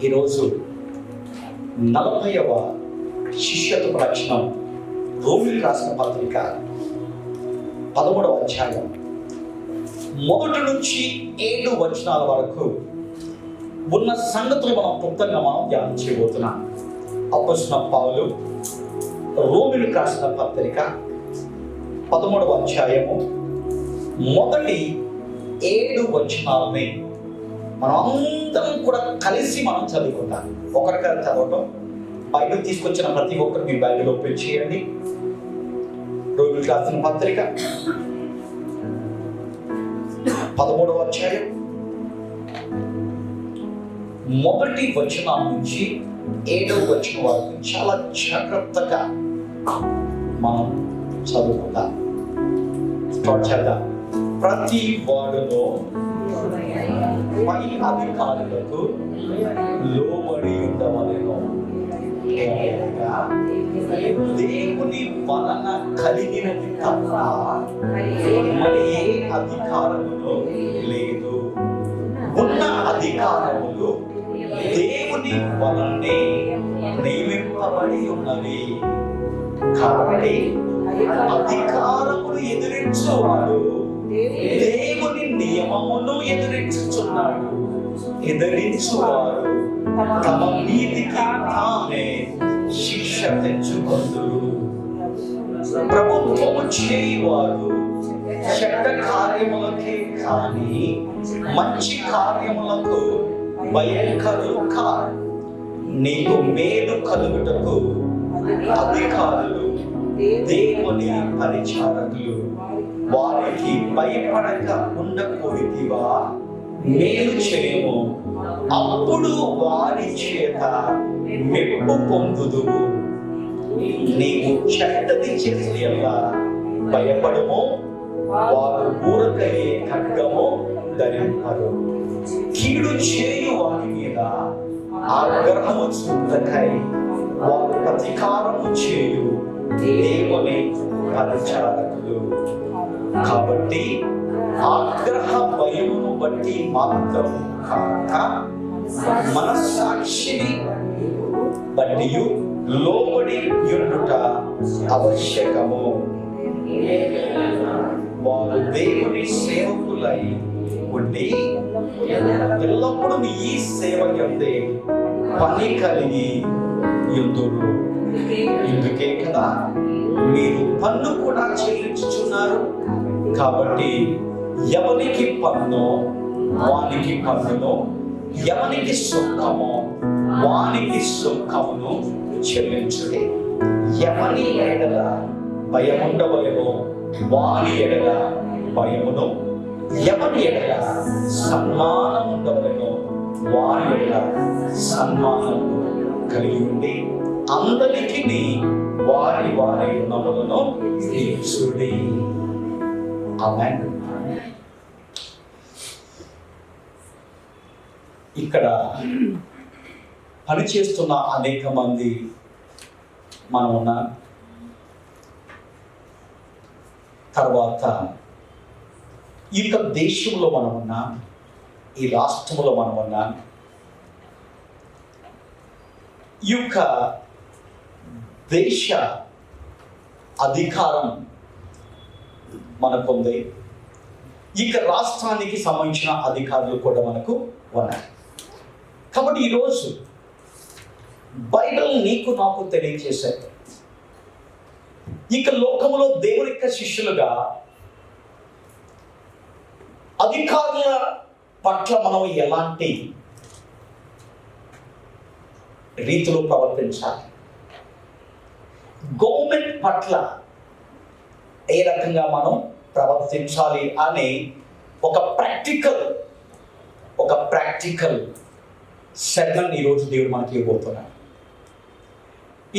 ఈరోజు 40వ శిష్యత్వ లక్షణం రోమిలకు రాసిన పత్రిక 13వ అధ్యాయం 1 నుంచి 7 వచనాల వరకు ఉన్న సంగతులు క్లుప్తంగా ధ్యానం చేయబోతున్నాం. అపోస్తలుడైన పౌలు రోమిలకు రాసిన పత్రిక 13వ అధ్యాయము మొదటి 7 వచనాలని మనం అందరం కూడా కలిసి చదువుకుంటాం. ఒకరికర చదవటం, బైబిల్ తీసుకొచ్చిన ప్రతి ఒక్కరు మీ బైబిల్ ఓపెన్ చేయండి. రోమిలకు రాసిన పత్రిక 13వ అధ్యాయం మొదటి వచనం నుంచి 7వ వచనం వరకు చాలా జాగ్రత్తగా మనం చదువుకుందాం. స్టార్ట్ చేద్దాం. ప్రతి వాడులో పై అధికారులకు లోబడి ఉండవలెను, దేవుని వలన కలిగినది తప్ప మరి ఏ అధికారములో లేదు. ఉన్న అధికారములు దేవుని వలనే నియమింపబడి ఉన్నవి. కాబట్టి అధికారములు ఎదిరించువాడు దేవుని నియమమును ఎదిరించుచున్నాడు. ఎదిరించువారు తమ నీతికి తామే శిక్ష తెచ్చుకొందురు. ప్రభుత్వము చేయువారు చెడ్డ కార్యములకే కానీ మంచి కార్యములకు భయంకరులు కాదు. నీకు మేలు కలుగుటకు అధికారులు దేవుని పరిచారకులు. వారికి భయపడక ఉండకూడదివా? మేలు చేయము, అప్పుడు వారి చేత మెప్పు పొందుదువు. నీవు చెడ్డది చేసేలా భయపడము, వారు ఊరకయే ఖడ్గము ధరింపరు. కీడు చేయు వారి మీద ఆగ్రహము చూపుటకై వారు ప్రతీకారము చేయు దేవుని పరిచారకులు. కాబట్టి ఆగ్రహ భయమును బట్టి మాత్రం కాక మనస్సాక్షిని బట్టి లోబడి ఉండుట ఆవశ్యకము. వారు దేవుని సేవకులై ఉండి ఎల్లప్పుడూ ఈ సేవ యందే పని కలిగి యుందురు. ఇందుకే కదా మీరు పన్ను కూడా చెల్లించుచున్నారు. కాబట్టి ఎవరికి పన్ను వానికి పన్నును, ఎవనికి సుఖమో వానికి సుఖమును చెల్లించుడి. ఎవని ఎడల భయముండవలెనో వాని ఎడల భయమును, ఎవని ఎడల సన్మానం ఉండవలెనో వాని ఎడల సన్మానము కలిగి ఉండి అందరికీ వారి వారి రుణములను తీర్చుడి. ఆమేన్. ఇక్కడ పనిచేస్తున్న అనేక మంది మనం ఉన్నాం. తర్వాత ఈ దేశంలో మనం ఉన్నాం, ఈ రాష్ట్రంలో మనం ఉన్నాం. ఈ యొక్క దేశ అధికారం మనకుంది. ఇక రాష్ట్రానికి సంబంధించిన అధికారులు కూడా మనకు ఉన్నాయి. కాబట్టి ఈరోజు బైబిల్ నీకు నాకు తెలియజేశారు, ఇక లోకములో దేవుని యొక్క శిష్యులుగా అధికారుల పట్ల మనం ఎలాంటి రీతిలో ప్రవర్తించాలి, గవర్నమెంట్ పట్ల ఏ రకంగా మనం ప్రవర్తించాలి అనే ఒక ప్రాక్టికల్ సెగ్మెంట్ ఈరోజు దేవుడు మనకి ఇవ్వబోతున్నాడు.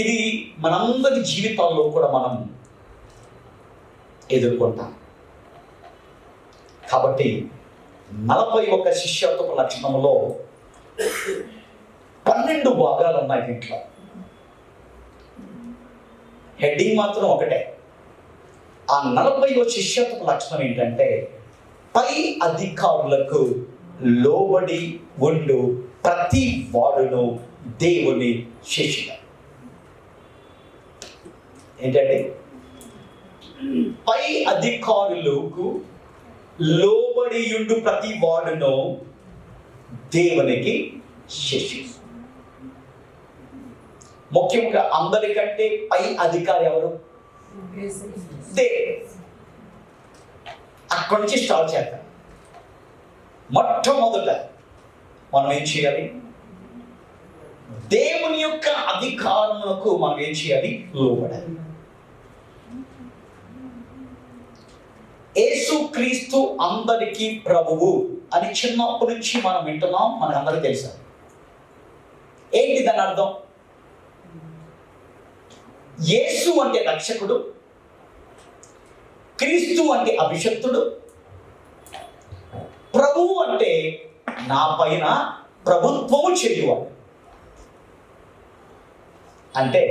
ఇది మనందరి జీవితాల్లో కూడా మనం ఎదుర్కొంటాం. కాబట్టి 41 శిష్యత్వ లక్షణంలో 12 భాగాలు ఉన్నాయి. దీంట్లో హెడ్డింగ్ మాత్రం ఒకటే. ఆ 40వ శిష్యత్వ లక్షణం ఏంటంటే పై అధికారులకు లోబడి ఉండు ప్రతి వాడును దేవుని శిష్యుడు. ఏంటంటే పై అధికారులకు లోబడియుండు ప్రతి వాడును దేవునికి శిష్యుడు. ముఖ్యంగా అందరికంటే పై అధికారి ఎవరు? దేవుడు. అక్కడి నుంచి స్టార్ట్ చేద్దాం. మొట్టమొదట మనం ఏం చేయాలి? దేవుని యొక్క అధికారములకు మనం ఏం చేయాలి? లోబడాలి. యేసుక్రీస్తు అందరికీ ప్రభువు అని చిన్నప్పటి నుంచి మనం వింటున్నాం, మనకందరికీ తెలుసా? ఏంటి దాని అర్థం? యేసు అంటే రక్షకుడు, క్రీస్తు అంటే అభిషక్తుడు, ప్రభువు అంటే నా పైన ప్రభుత్వము చేయువాడు. అంటే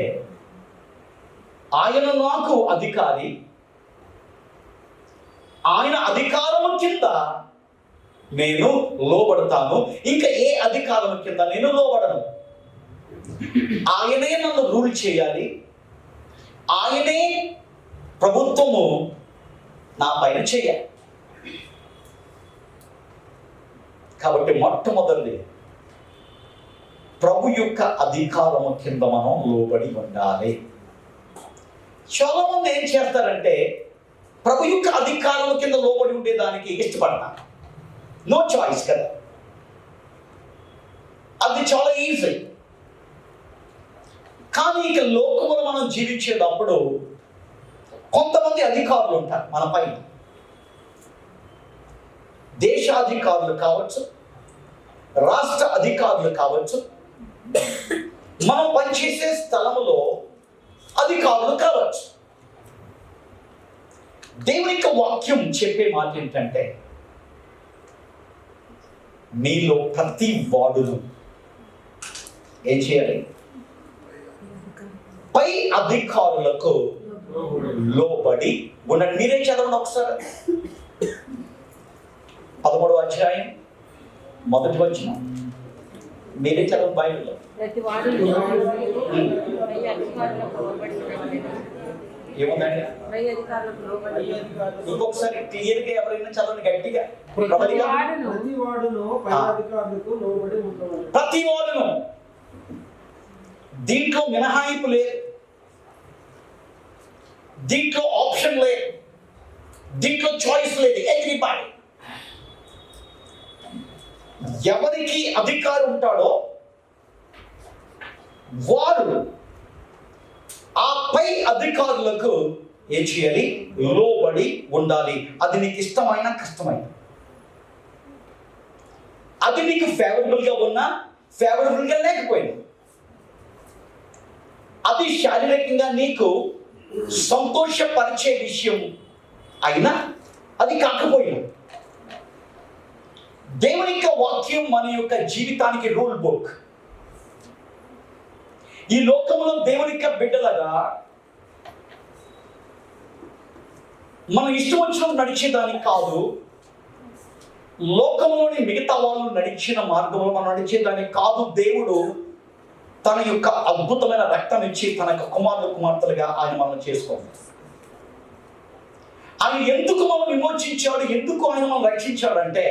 ఆయన నాకు అధికారి, ఆయన అధికారము కింద నేను లోబడతాను. ఇంకా ఏ అధికారము కింద నేను లోబడను. ఆయనే నన్ను రూల్ చేయాలి, ఆయనే ప్రభుత్వము నా పైన చేయాలి. కాబట్టి మొట్టమొదటి ప్రభు యొక్క అధికారము కింద మనం లోబడి ఉండాలి. చాలా మంది ఏం చేస్తారంటే ప్రభు యొక్క అధికారం కింద లోబడి ఉండేదానికి ఇష్టపడతారు. నో చాయిస్ కదా, అది చాలా ఈజీ. కానీ ఇక లోకములో మనం జీవించేటప్పుడు కొంతమంది అధికారులు ఉంటారు మన పైన. దేశాధికారులు కావచ్చు, రాష్ట్ర అధికారులు కావచ్చు, మనం పనిచేసే స్థలంలో అధికారులు కావచ్చు. దేవుని యొక్క వాక్యం చెప్పే మాట ఏంటంటే మీలో ప్రతి వాడును ఏం చేయాలి? పై అధికారులకు లోబడి ఉండండి. మీరేం చదవండి ఒకసారి. 13వ అధ్యాయం 1వ వచనం మీరే చదవండి బైబిల్లో. ఏముందండి? ఇంకొకసారి క్లియర్గా ఎవరైనా చదవండి గట్టిగా. ప్రతి వాడును. దీంట్లో మినహాయింపు లేదు, దీంట్లో ఆప్షన్ లేదు, దీంట్లో చాయిస్ లేదు. ఎవ్రీబడి, ఎవరికి అధికారం ఉంటాడో వారు ఆ పై అధికారులకు ఏం చేయాలి? లోబడి ఉండాలి. అది నీకు ఇష్టమైన కష్టమైన, అది నీకు ఫేవరబుల్గా ఉన్నా ఫేవరబుల్గా లేకపోయినా, అది శారీరకంగా నీకు సంతోషపరిచే విషయం అయినా అది కాకపోయినా, దేవుని యొక్క వాక్యం మన యొక్క జీవితానికి రూల్ బుక్. ఈ లోకంలో దేవుని యొక్క బిడ్డలుగా మనం ఇష్టం వచ్చినట్టు నడిచేదానికి కాదు, లోకంలోని మిగతా వాళ్ళు నడిచిన మార్గంలో మనం నడిచేదానికి కాదు. దేవుడు తన యొక్క అద్భుతమైన రక్తాన్ని ఇచ్చి తన యొక్క కుమార్తెలుగా ఆయన మనం చేసుకోవాలి. ఆయన ఎందుకు మనం విమోచించాడు, ఎందుకు ఆయన మనం రక్షించాడంటే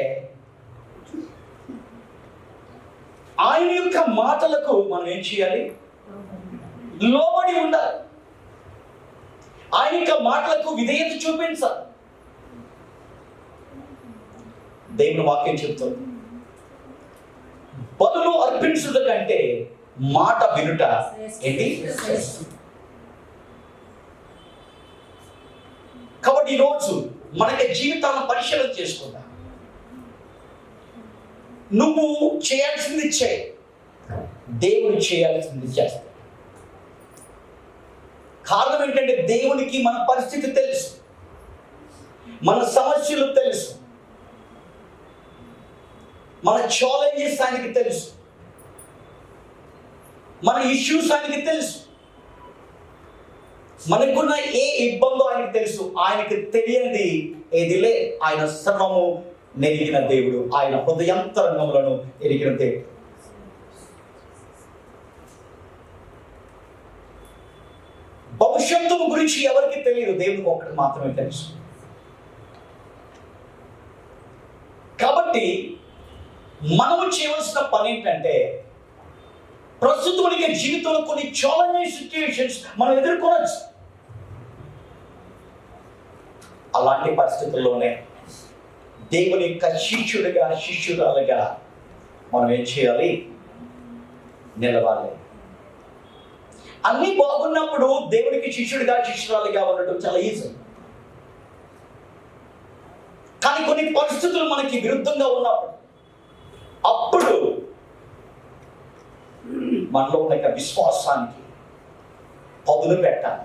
ఆయన యొక్క మాటలకు మనం ఏం చేయాలి? లోబడి ఉండాలి. ఆయన యొక్క మాటలకు విధేయత చూపించాలి. దేవుని వాక్యం చెప్తుంది, బలులు అర్పించుట కంటే మాట వినుట ఏంటి? కాబట్టి ఈరోజు మనకి జీవితాలను పరిశీలన చేసుకుందాం. నువ్వు చేయాల్సింది చేయి, దేవుడు చేయాల్సింది చేస్తాడు. కారణం ఏంటంటే దేవునికి మన పరిస్థితి తెలుసు, మన సమస్యలు తెలుసు, మన ఛాలెంజెస్ ఆయనకి తెలుసు, మన ఇష్యూస్ ఆయనకి తెలుసు, మనకున్న ఏ ఇబ్బందో ఆయనకి తెలుసు. ఆయనకి తెలియనిది ఏది లే. ఆయన సర్వము నెరిగిన దేవుడు, ఆయన హృదయాంతరంగములను ఎరిగిన దేవుడు. భవిష్యత్తు గురించి ఎవరికి తెలియదు, దేవునికి ఒక్కటి మాత్రమే తెలుసు. కాబట్టి మనము చేయవలసిన పని ఏంటంటే, ప్రస్తుతం జీవితంలో కొన్ని ఛాలెంజింగ్ సిచ్యుయేషన్స్ మనం ఎదుర్కోవచ్చు. అలాంటి పరిస్థితుల్లోనే దేవుని యొక్క శిష్యుడిగా, శిష్యురాలుగా మనం ఏం చేయాలి? నిలవాలి. అన్నీ బాగున్నప్పుడు దేవునికి శిష్యుడిగా, శిష్యురాలుగా ఉండటం చాలా ఈజీ. కానీ కొన్ని పరిస్థితులు మనకి విరుద్ధంగా ఉన్నప్పుడు, అప్పుడు మనలో ఉన్న విశ్వాసానికి పదులు పెట్టాలి.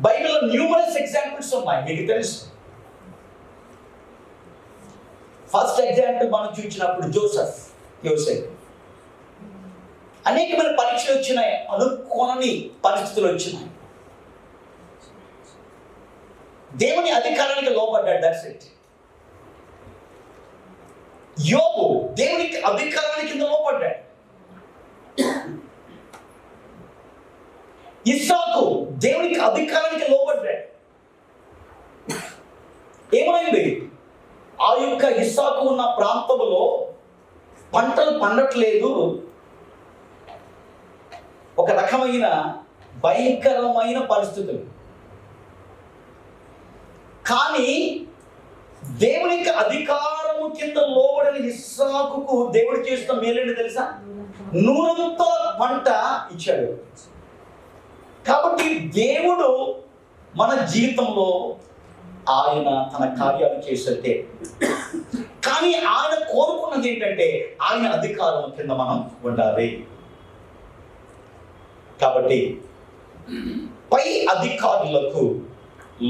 బైబిల్లో న్యూమరస్ ఎగ్జాంపుల్స్ ఉన్నాయి, మీకు తెలుసు. ఫస్ట్ ఎగ్జాంపుల్ మనం చూసినప్పుడు యోసేపు. అనేకమైన పరీక్షలు వచ్చినాయి, అనుకోని పరిస్థితులు వచ్చినాయి. దేవుని అధికారానికి లోబడ్డాడు. That's it. యోబు దేవునికి అధికారానికి కింద లోబడ్డాడు. ఇస్సాకు దేవునికి అధికారానికి లోబడ్డాడు. ఏమైంది? ఆ యొక్క ఇస్సాకు ఉన్న ప్రాంతంలో పంటలు పండట్లేదు. ఒక రకమైన భయంకరమైన పరిస్థితులు. కానీ దేవునికి అధికారము కింద లోబడిన ఇస్సాకుకు దేవుడు చేస్తున్న మేలేంటి తెలుసా? నూరంత పంట ఇచ్చాడు. కాబట్టి దేవుడు మన జీవితంలో ఆయన తన కార్యాలు చేసేటే, కానీ ఆయన కోరుకున్నది ఏంటంటే ఆయన అధికారం కింద మనం ఉండాలి. కాబట్టి పై అధికారులకు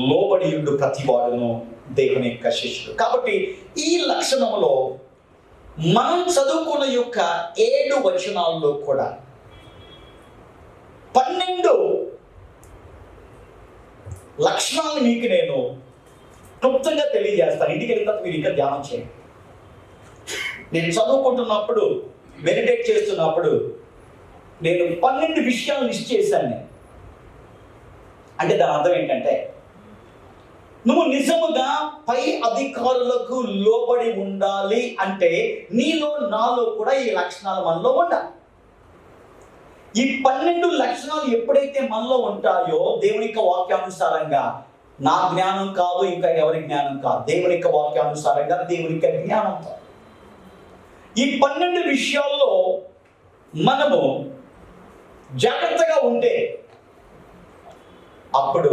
లోబడి ఉండు ప్రతివాడును దేవుని యొక్క శిష్యుడు. కాబట్టి ఈ లక్షణంలో మనం చదువుకున్న యొక్క 7 వచనాల్లో కూడా 12 లక్షణాలను మీకు నేను క్లుప్తంగా తెలియజేస్తాను. ఇంటికి వెళ్ళిన తర్వాత మీరు ఇంకా ధ్యానం చేయండి. నేను చదువుకుంటున్నప్పుడు, మెడిటేట్ చేస్తున్నప్పుడు నేను 12 విషయాలు లిస్ట్ చేశాను. అంటే దాని అర్థం ఏంటంటే, నువ్వు నిజముగా పై అధికారులకు లోబడి ఉండాలి అంటే నీలో, నాలో కూడా ఈ లక్షణాలు మనలో ఉండాలి. ఈ 12 లక్షణాలు ఎప్పుడైతే మనలో ఉంటాయో, దేవుని యొక్క వాక్యానుసారంగా, నా జ్ఞానం కాదు, ఇంకా ఎవరి జ్ఞానం కాదు, దేవుని యొక్క వాక్యానుసారంగా, దేవుని యొక్క జ్ఞానంతో ఈ 12 విషయాల్లో మనము జాగ్రత్తగా ఉంటే, అప్పుడు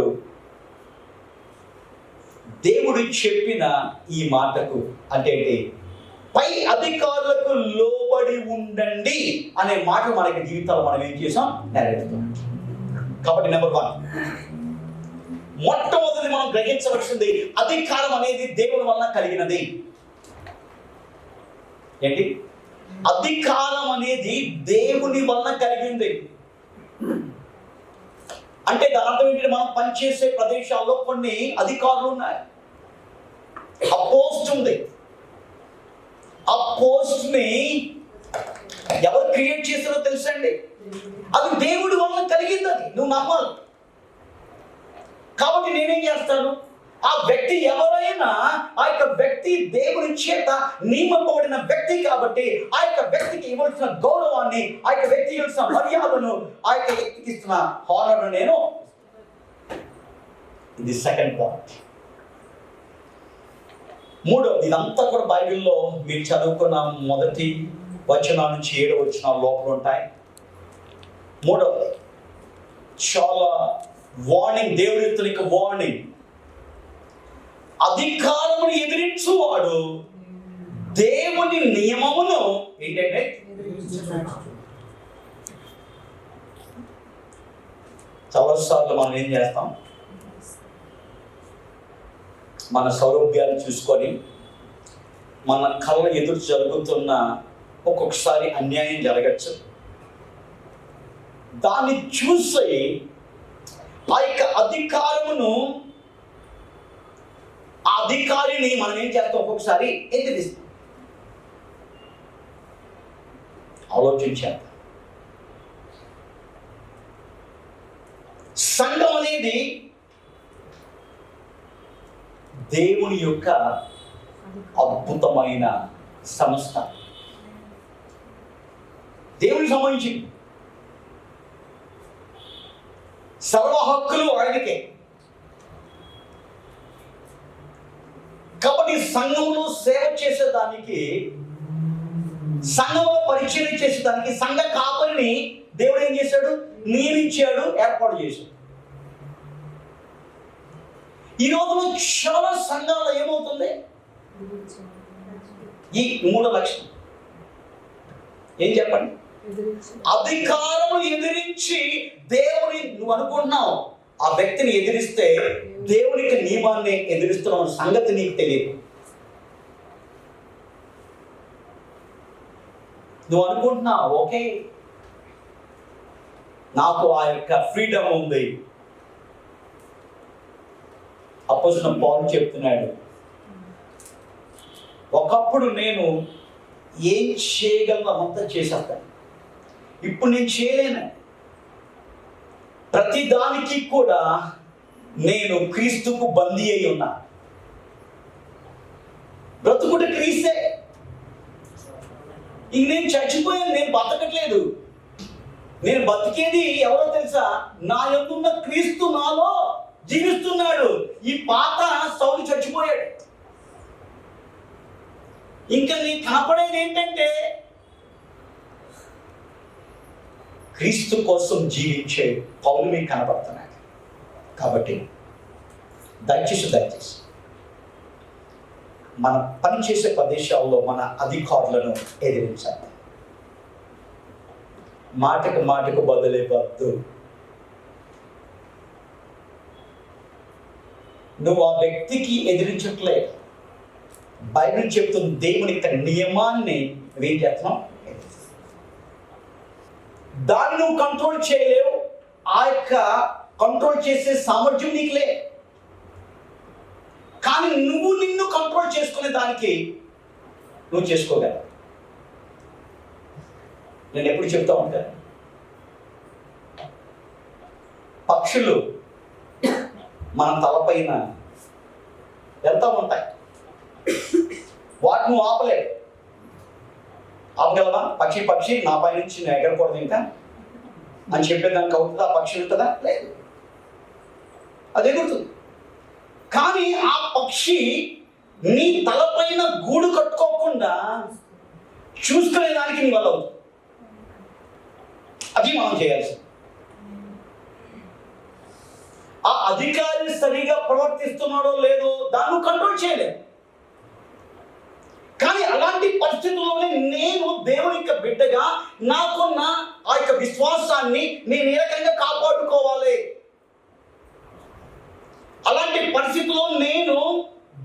దేవుడు చెప్పిన ఈ మాటకు అంటే పై అధికారులకు లోబడి ఉండండి అనే మాట మనకి జీవితాలు మనం ఏం చేసాం? నెరవేరుతాం. కాబట్టి నెంబర్ 1, మొట్టమొదటి మనం గ్రహించవలసింది, అధికారం అనేది దేవుని వలన కలిగినది. ఏంటి? అధికారం అనేది దేవుని వలన కలిగింది. అంటే దాని అర్థం ఏంటంటే, మనం పనిచేసే ప్రదేశాల్లో కొన్ని అధికారులు ఉన్నాయి. ఆ పోస్ట్ ఉంది. ఆ పోస్ట్ ని ఎవరు క్రియేట్ చేస్తారో తెలుసండి? అది దేవుడి వలన కలిగింది. అది నువ్వు నమ్మాలి. కాబట్టి నేనేం చేస్తాను? ఆ వ్యక్తి ఎవరైనా, ఆ యొక్క వ్యక్తి దేవుని చేత నియమింపబడిన వ్యక్తి కాబట్టి ఆ యొక్క వ్యక్తికి ఇవ్వాల్సిన గౌరవాన్ని, ఆ యొక్క వ్యక్తికి ఇవ్వాల్సిన మర్యాదను, ఆ యొక్క వ్యక్తికి ఇస్తున్న హానర్ను నేను, ఇది సెకండ్ పాయింట్. మూడోది, ఇదంతా కూడా బైబిల్లో మీరు చదువుకున్న మొదటి వచనం నుంచి 7వ వచనాల లోపల ఉంటాయి. మూడవది చాలా వార్నింగ్, దేవుని యొక్క వార్నింగ్. అధికారమును ఎదిరించువాడు దేవుని నియమమును ఏంటంటే చాలాసార్లు మనం ఏం చేస్తాం? మన సౌలభ్యాలు చూసుకొని, మన కళ్ళ ఎదురు జరుగుతున్న ఒక్కొక్కసారి అన్యాయం జరగచ్చు. దాన్ని చూసి ఆ యొక్క అధికారమును, ఆ అధికారిని మనం ఏం చేస్తాం? ఒక్కొక్కసారి ఎదిరిస్తాం. ఆలోచించాం. సంఘం అనేది దేవుని యొక్క అద్భుతమైన సంస్థ, దేవునికి సంబంధించింది. సర్వ హక్కులు ఆయనకే. కాబట్టి సంఘంలో సేవ చేసేదానికి, సంఘంలో పరిచయం చేసేదానికి సంఘ కాపరిని దేవుడు ఏం చేశాడు? నియమించాడు, ఏర్పాటు చేశాడు. ఈ రోజున చాలా సంఘాల్లో ఏమవుతుంది? ఈ మూడు లక్షణం ఏం చెప్పండి? అధికారం ఎదిరించి దేవుని, నువ్వు అనుకుంటున్నావు ఆ వ్యక్తిని ఎదిరిస్తే దేవునికి నియమాన్ని ఎదిరిస్తున్నావు సంగతి నీకు తెలియదు. నువ్వు అనుకుంటున్నావు ఓకే నాకు ఆ యొక్క ఫ్రీడమ్ ఉంది. అపోజిషన్ పౌలు చెప్తున్నాడు, ఒకప్పుడు నేను ఏం చేయగలను అంతా చేసేస్తాను, ఇప్పుడు నేను చేయలేను. ప్రతి దానికి కూడా నేను క్రీస్తుకు బందీ అయి ఉన్నా. బ్రతుకుట క్రీస్తే. ఇంక నేను చచ్చిపోయాను, నేను బతకట్లేదు. నేను బతికేది ఎవరో తెలుసా? నా యందున్న క్రీస్తు నాలో జీవిస్తున్నాడు. ఈ పాత సౌలు చచ్చిపోయాడు. ఇంకా నీకు కనపడేది ఏంటంటే క్రీస్తు కోసం జీవించే పౌలు మీకు కనపడుతున్నాడు. కాబట్టి దయచేసి మన పనిచేసే ప్రదేశాల్లో మన అధికారులను ఎదిరించాలి. మాటకు బదులేవద్దు. నువ్వు ఆ వ్యక్తికి ఎదిరించట్లేదు. బైబిల్ చెప్తున్న దేవుని యొక్క నియమాన్ని ఏం చేస్తున్నావు? దాన్ని నువ్వు కంట్రోల్ చేయలేవు. ఆ యొక్క కంట్రోల్ చేసే సామర్థ్యం నీకు లే. కానీ నువ్వు నిన్ను కంట్రోల్ చేసుకునే దానికి నువ్వు చేసుకోగలవు. నేను ఎప్పుడు చెప్తా ఉంటాను, పక్షులు మన తలపైన వెళ్తూ ఉంటాయి. వాటిని ఆపలేదు. ఆపగలవా? పక్షి నా పై నుంచి నేను ఎగరకూడదు ఇంకా అని చెప్పేదానికి అవుతుందా? పక్షి ఉంటుందా? లేదు, అది ఎగురుతుంది. కానీ ఆ పక్షి నీ తలపైన గూడు కట్టుకోకుండా చూసుకునేదానికి నీ వల్ల అవుతుంది. అది మనం చేయాల్సింది. ఆ అధికారి సరిగా ప్రవర్తిస్తున్నాడో లేదో దాన్ని కంట్రోల్ చేయలేదు. కానీ అలాంటి పరిస్థితుల్లోనే నేను దేవుని యొక్క బిడ్డగా నాకున్న ఆ యొక్క విశ్వాసాన్ని నేను ఏ రకంగా కాపాడుకోవాలి? అలాంటి పరిస్థితుల్లో నేను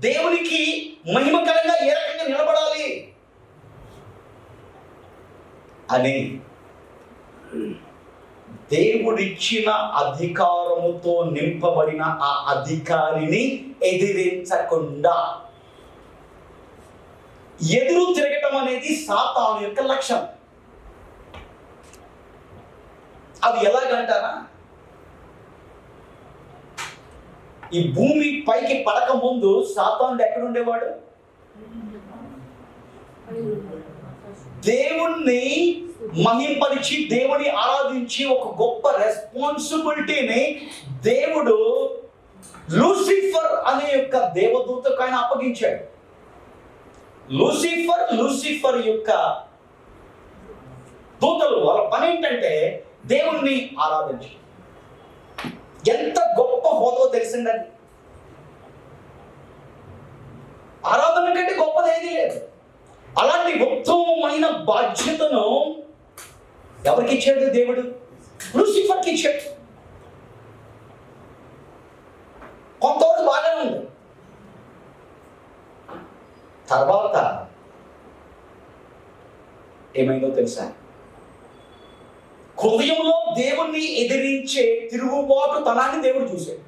దేవునికి మహిమకరంగా ఏ రకంగా నిలబడాలి అని దేవుడిచ్చిన అధికారముతో నింపబడిన ఆ అధికారిని ఎదిరించకుండా ఎదురు తిరగటం అనేది సాతాను యొక్క లక్షణం. అది ఎలాగంటారా? ఈ భూమి పైకి పడక ముందు సాతానుడు ఎక్కడ ఉండేవాడు? దేవుణ్ణి మహింపరిచి దేవుని ఆరాధించి ఒక గొప్ప రెస్పాన్సిబిలిటీని దేవుడు లూసిఫర్ అనే యొక్క దేవదూతకు ఆయన అప్పగించాడు. లూసిఫర్ యొక్క దూతలు వాళ్ళ పని ఏంటంటే దేవుణ్ణి ఆరాధించి. ఎంత గొప్ప హోదో తెలిసిందండి. ఆరాధన కంటే గొప్పది ఏది లేదు. అలాంటి ఉత్తమమైన బాధ్యతను ఎవరికి ఇచ్చాడు దేవుడు? లూసిఫర్కి ఇచ్చాడు. కొంతవరకు బాగానే ఉంది. తర్వాత ఏమైందో తెలుసా? హృదయంలో దేవుణ్ణి ఎదిరించే తిరుగుబాటు తనాన్ని దేవుడు చూశాడు.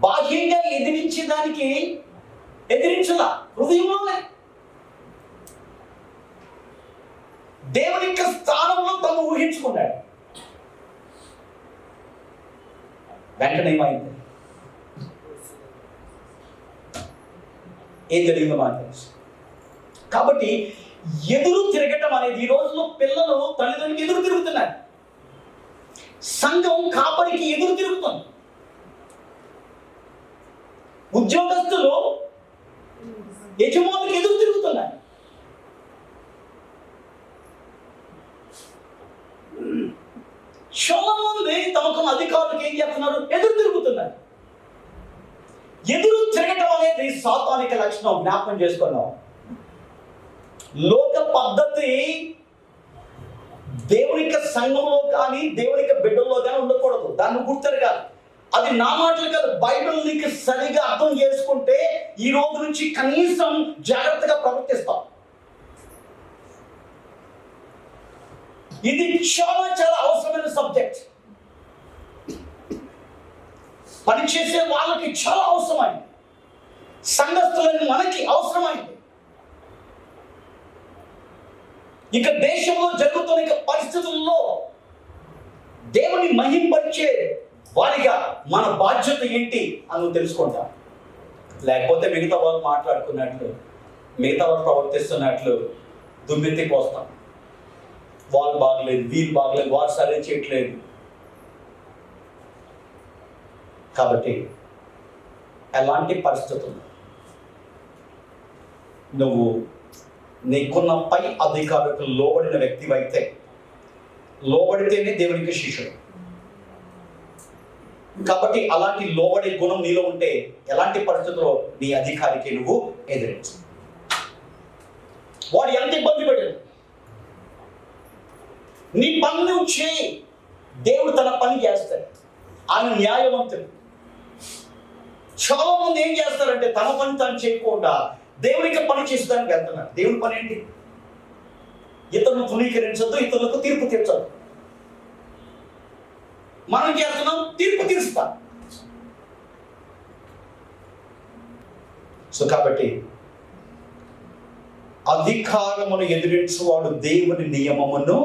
బాహ్యంగా ఎదిరించేదానికి ఎదిరించలా, హృదయంలోనే దేవుని యొక్క స్థానంలో తను ఊహించుకున్నాడు. వెంటనే ఏమైంది? ఏం జరిగిందో మనకు తెలుసు. కాబట్టి ఎదురు తిరగటం అనేది ఈ రోజుల్లో పిల్లలు తల్లిదండ్రులకు ఎదురు తిరుగుతున్నారు. సంఘం కాపరికి ఎదురు తిరుగుతుంది. ఉద్యోగస్తులు యజమానులకు ఎదురు తిరుగుతున్నారు. చాలా మంది తమకున్న అధికారులకు ఏం చేస్తున్నారు? ఎదురు తిరుగుతున్నారు. ఎదురు తిరగటం అనేది సాతానిక లక్షణం. జ్ఞాపకం చేసుకున్నాం. లోక పద్ధతి దేవుని యొక్క సంఘంలో కానీ దేవుని యొక్క బిడ్డల్లో కానీ ఉండకూడదు. దాన్ని గుర్తెరగాలి. అది నా మాటలు కాదు, బైబిల్ నీకు సరిగా అర్థం చేసుకుంటే ఈ రోజు నుంచి కనీసం జాగ్రత్తగా ప్రవర్తిస్తాం. ఇది చాలా చాలా అవసరమైన సబ్జెక్ట్. పనిచేసే వాళ్ళకి చాలా అవసరమైంది. సంఘస్థులని మనకి అవసరమైంది. ఇక దేశంలో జరుగుతున్న పరిస్థితుల్లో దేవుని మహింపరిచే వారిగా మన బాధ్యత ఏంటి అని తెలుసుకుంటాం. లేకపోతే మిగతా వాళ్ళు మాట్లాడుకున్నట్లు, మిగతా వాళ్ళు ప్రవర్తిస్తున్నట్లు దుమ్మెత్తికి వస్తాం. వాళ్ళు బాగలేదు, వీళ్ళు బాగలేదు, వారు సరే చేయట్లేదు. కాబట్టి ఎలాంటి పరిస్థితులు నువ్వు నీకున్న పై అధికారులకు లోబడిన వ్యక్తివైతే, లోబడితేనే దేవునికి శిష్యుడు. కాబట్టి అలాంటి లోబడే గుణం నీలో ఉంటే ఎలాంటి పరిస్థితుల్లో నీ అధికారికి నువ్వు ఎదిరించు. వాడు ఎంత ఇబ్బంది పెట్టాడు, నీ పని నువ్వు చేయి. దేవుడు తన పని చేస్తాడు. ఆయన న్యాయవంతుడు. చాలా మంది ఏం చేస్తారంటే తన పని తను చేయకుండా దేవునికి పని చేసేదానికి వెళ్తున్నారు. దేవుని పని ఏంటి? ఇతరులను తృణీకరించద్దు, ఇతరులకు తీర్పు తీర్చద్దు. మనం చేస్తున్నాం, తీర్పు తీరుస్తాం. సో కాబట్టి అధికారమును ఎదిరించువాడు దేవుని నియమమును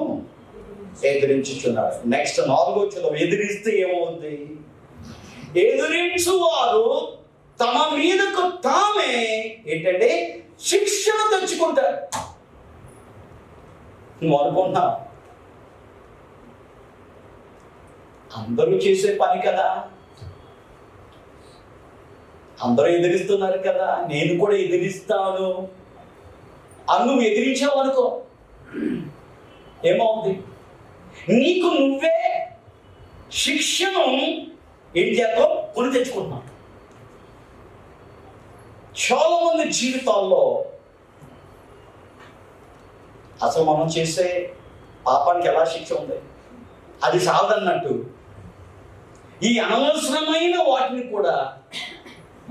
ఎదిరించుచున్నాడు. నెక్స్ట్ 4వ చదువు. ఎదిరిస్తే ఏమవుతుంది? ఎదిరించువారు తమ మీదకు తామే ఏంటంటే శిక్షణ తెచ్చుకుంటారు. నువ్వు అనుకుంటున్నా అందరూ చేసే పని కదా, అందరూ ఎదిరిస్తున్నారు కదా, నేను కూడా ఎదిరిస్తాను అని నువ్వు ఎదిరించావు అనుకో, ఏమవుతుంది? నీకు నువ్వే శిక్షను ఏం చేద్దాం కొని తెచ్చుకుంటున్నావు. చాలా మంది జీవితాల్లో అసలు మనం చేసే పాపానికి ఎలా శిక్ష ఉంది, అది సాధన్నట్టు ఈ అనవసరమైన వాటిని కూడా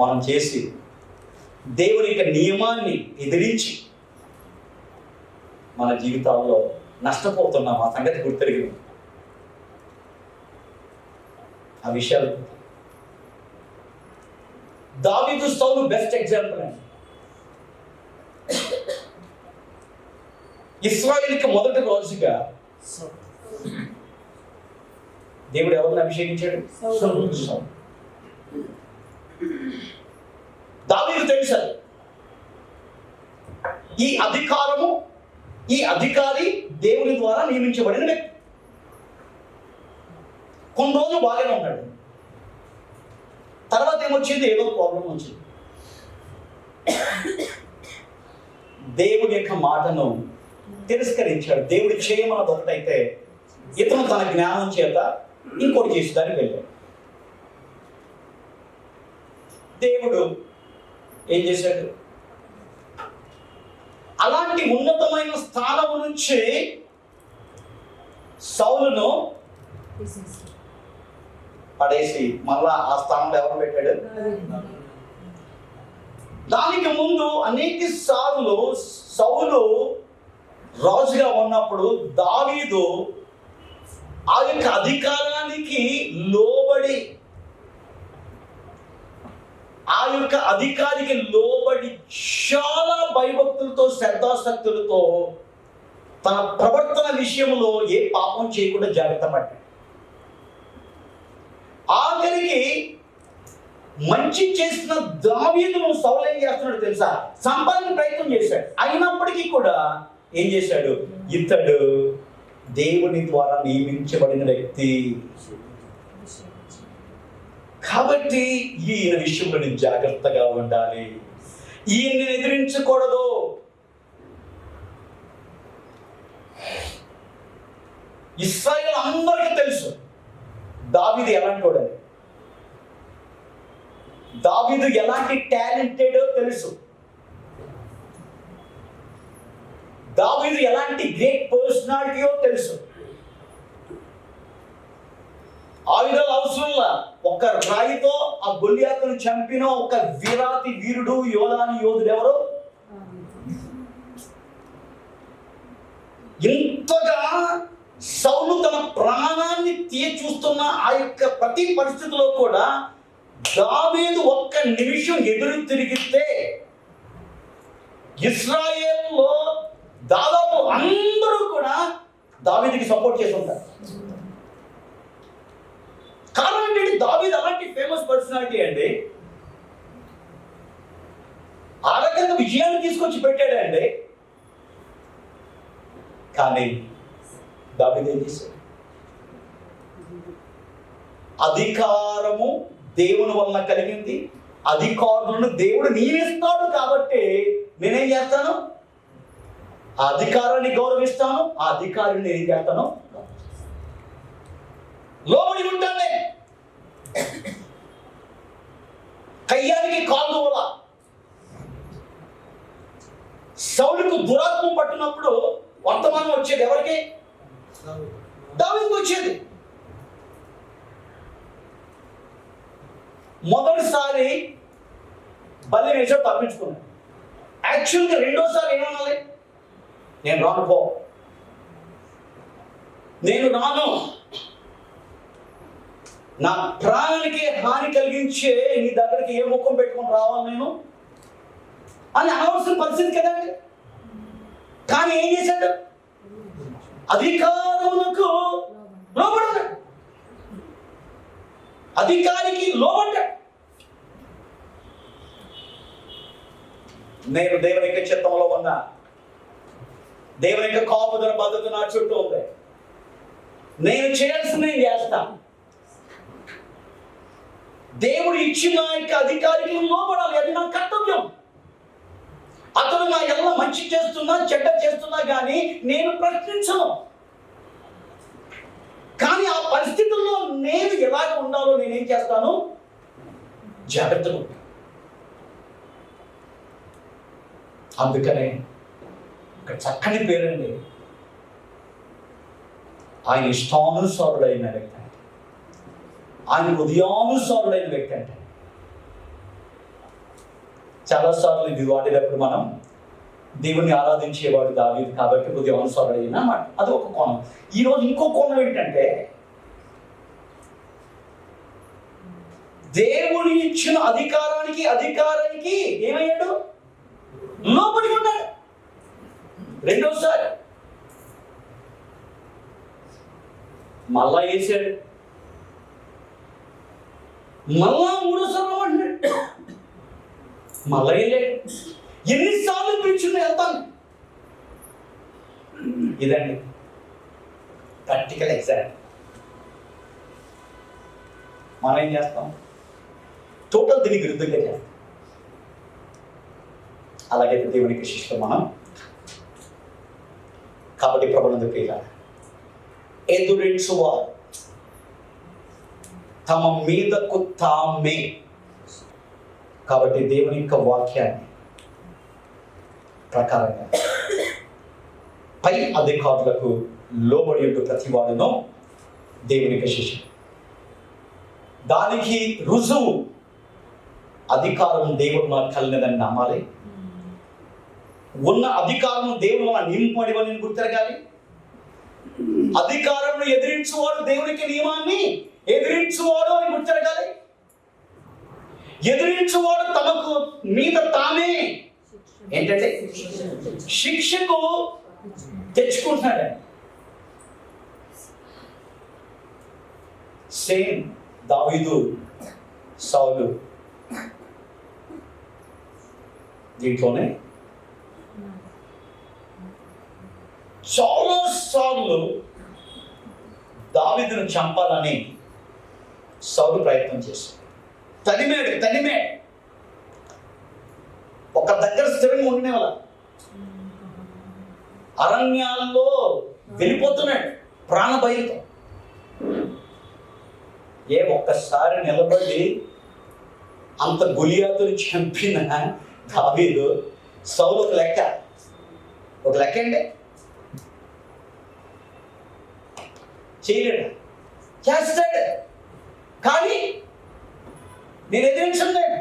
మనం చేసి దేవుని యొక్క నియమాన్ని ఎదిరించి మన జీవితాల్లో నష్టపోతున్నాం. ఆ సంగతి గుర్తెరిగింది. ఆ విషయాలు దావీదు సౌలు బెస్ట్ ఎగ్జాంపుల్ అండి. ఇశ్రాయేలుకి మొదటి రోజుగా దేవుడు ఎవరిని అభిషేకించాడు? దావీదు తెలుసు ఈ అధికారము, ఈ అధికారి దేవుని ద్వారా నియమించబడిన వ్యక్తి. కొన్ని రోజులు బాగానే ఉన్నాడు. తర్వాత ఏమొచ్చింది? ఏదో ప్రాబ్లం వచ్చింది. దేవుడి యొక్క మాటను తిరస్కరించాడు. దేవుడు చేయమన్నది ఒకటైతే ఇతను తన జ్ఞానం చేత ఇంకోటి చేసేదానికి వెళ్ళాడు. దేవుడు ఏం చేశాడు? అలాంటి ఉన్నతమైన స్థానం నుంచి సౌలును పడేసి మళ్ళా ఆ స్థానంలో ఎవరు పెట్టాడు? దానికి ముందు అనేక సార్లు సౌలు రాజుగా ఉన్నప్పుడు దావీదు ఆ యొక్క అధికారానికి లోబడి, ఆ యొక్క అధికారికి లోబడి చాలా భయభక్తులతో శ్రద్ధాశక్తులతో తన ప్రవర్తన విషయంలో ఏ పాపం చేయకుండా జాగ్రత్త పడ్డాడు. ఆఖరికి మంచి చేసిన దావీదును సౌలు ఏం చేస్తున్నాడు తెలుసా? సంపాదన ప్రయత్నం చేశాడు. అయినప్పటికీ కూడా ఏం చేశాడు? ఇతడు దేవుని ద్వారా నియమించబడిన వ్యక్తి కాబట్టి ఈయన విషయంలో నేను జాగ్రత్తగా ఉండాలి, ఈయన్ని ఎదిరించకూడదు. ఇశ్రాయేలు అందరికీ తెలుసు దావీదు ఎలాంటి వాడని, దావీదు ఎలాంటి టాలెంటెడో తెలుసు, దావీదు ఎలాంటి గ్రేట్ పర్సనాలిటీయో తెలుసు. ఆయుధాలు అవసరంలా ఒక రాయితో ఆ గొల్లియాతును చంపిన ఒక వీరాతి వీరుడు యోధాని యోధుడు ఎవరు? ఇంతగా సౌలు తన ప్రాణాన్ని చూస్తున్న ఆ యొక్క ప్రతి పరిస్థితిలో కూడా దావీదు ఒక్క నిమిషం ఎదురు తిరిగితే ఇశ్రాయేల్లో దాదాపు అందరూ కూడా దావీదుకి సపోర్ట్ చేసి ఉంటారు. కారణం ఏంటంటే దావీదు అలాంటి ఫేమస్ పర్సనాలిటీ అండి. ఆ రకంగా విజయాన్ని తీసుకొచ్చి పెట్టాడండి. కానీ దావీదు ఏం చేశాడు? అధికారము దేవుని వలన కలిగింది, అధికారులను దేవుడు నియమిస్తాడు కాబట్టి నేనేం చేస్తాను? ఆ అధికారాన్ని గౌరవిస్తాను, ఆ అధికారిని ఏం చేస్తాను? లోబడి ఉంటానే. కయ్యానికి కాలు వల్ల సౌలుకు దురాత్మ పట్టినప్పుడు వర్తమానం వచ్చేది ఎవరికి? దావీదుకు వచ్చేది. మొదటిసారి బల్లి వేసాడు, తప్పించుకున్నాడు. యాక్చువల్గా రెండోసారి ఏమనాలి? నేను రాను పో, నేను రాను, నా ప్రాణానికి హాని కలిగించే నీ దగ్గరికి ఏ ముఖం పెట్టుకొని రావాలి నేను అని అనవలసిన పరిస్థితి కదండి. కానీ ఏం చేశాడు? అధికారములకు లోబడ్డాడు, అధికారికి లోబడ్డాడు. నేను దేవుని యొక్క చిత్తంలో ఉన్నా, దేవుని యొక్క కాపుదల పద్ధతి నా చుట్టూ ఉంది, నేను చేయాల్సింది నేను చేస్తాను. దేవుడు ఇచ్చిన యొక్క అధికారికి లోబడాలి, అది నా కర్తవ్యం. అతను నా ఎలా మంచి చేస్తున్నా చెడ్డ చేస్తున్నా కానీ నేను ప్రశ్నించను. కానీ ఆ పరిస్థితుల్లో నేను ఎలాగ ఉండాలో నేనేం చేస్తాను? జాగ్రత్తగా. అందుకనే ఒక చక్కని పేరండి, ఆయన ఇష్టానుసారుడైన వ్యక్తి, ఆయన హృదయానుసారుడైన వ్యక్తి అంటే. చాలాసార్లు ఇది వాడేటప్పుడు మనం దేవుణ్ణి ఆరాధించేవాడు దావీదు కాబట్టి హృదయానుసారుడైన మాట, అది ఒక కోణం. ఈరోజు ఇంకో కోణం ఏంటంటే దేవుని ఇచ్చిన అధికారానికి ఏమయ్యాడు? లోబడి ఉన్నాడు. రెండోసారి మళ్ళా వేసాడు, మళ్ళా మూడోసారి అంటున్నాడు, మళ్ళా వెళ్ళాడు. ఎన్నిసార్లు పిలిచిందో వెళ్తాను. ఇదండి ప్రాక్టికల్ ఎగ్జామ్. మనం ఏం చేస్తాం? టోటల్ దీనికి విరుద్ధంగా చేస్తాం. అలాగైతే దేవునికి శిష్యులు మనం. కాబట్టి ప్రభునందుకు ఇలా ఎదురించువారు తమ మీదకు తామే. కాబట్టి దేవుని యొక్క వాక్యాన్ని ప్రకారంగా పై అధికారులకు లోబడి ఉంటూ ప్రతివాడును దేవునికి శిష్యుడు. దానికి రుజువు అధికారం దేవుడు మనకు కలిగినదని నమ్మాలి. ఉన్న అధికారం దేవుడు మన నియమపడివని గుర్తిరగాలి. అధికారంలో ఎదిరించువాడు దేవునికి నియమాన్ని ఎదిరించువాడు అని గుర్తిరగాలి. ఎదిరించువాడు తమకు మీద తామే ఏంటంటే శిక్షకు తెచ్చుకుంటున్నాడు. సేమ్ దావీదు సౌలు దీంట్లోనే చాలా సార్లు దావీదును చంపాలని సౌలు ప్రయత్నం చేశాడు. తనిమాడు ఒక దగ్గర స్థిరంగా ఉండేవాళ్ళ, అరణ్యాల్లో వెళ్ళిపోతున్నాడు ప్రాణభయంతో. ఒక్కసారి నిలబడి అంత గొలియాతుని చంపిన దావీదు సౌలు ఒక లెక్క అండి చేయలేడు, చేస్తాడు. కానీ నేను ఎదిరించలేను.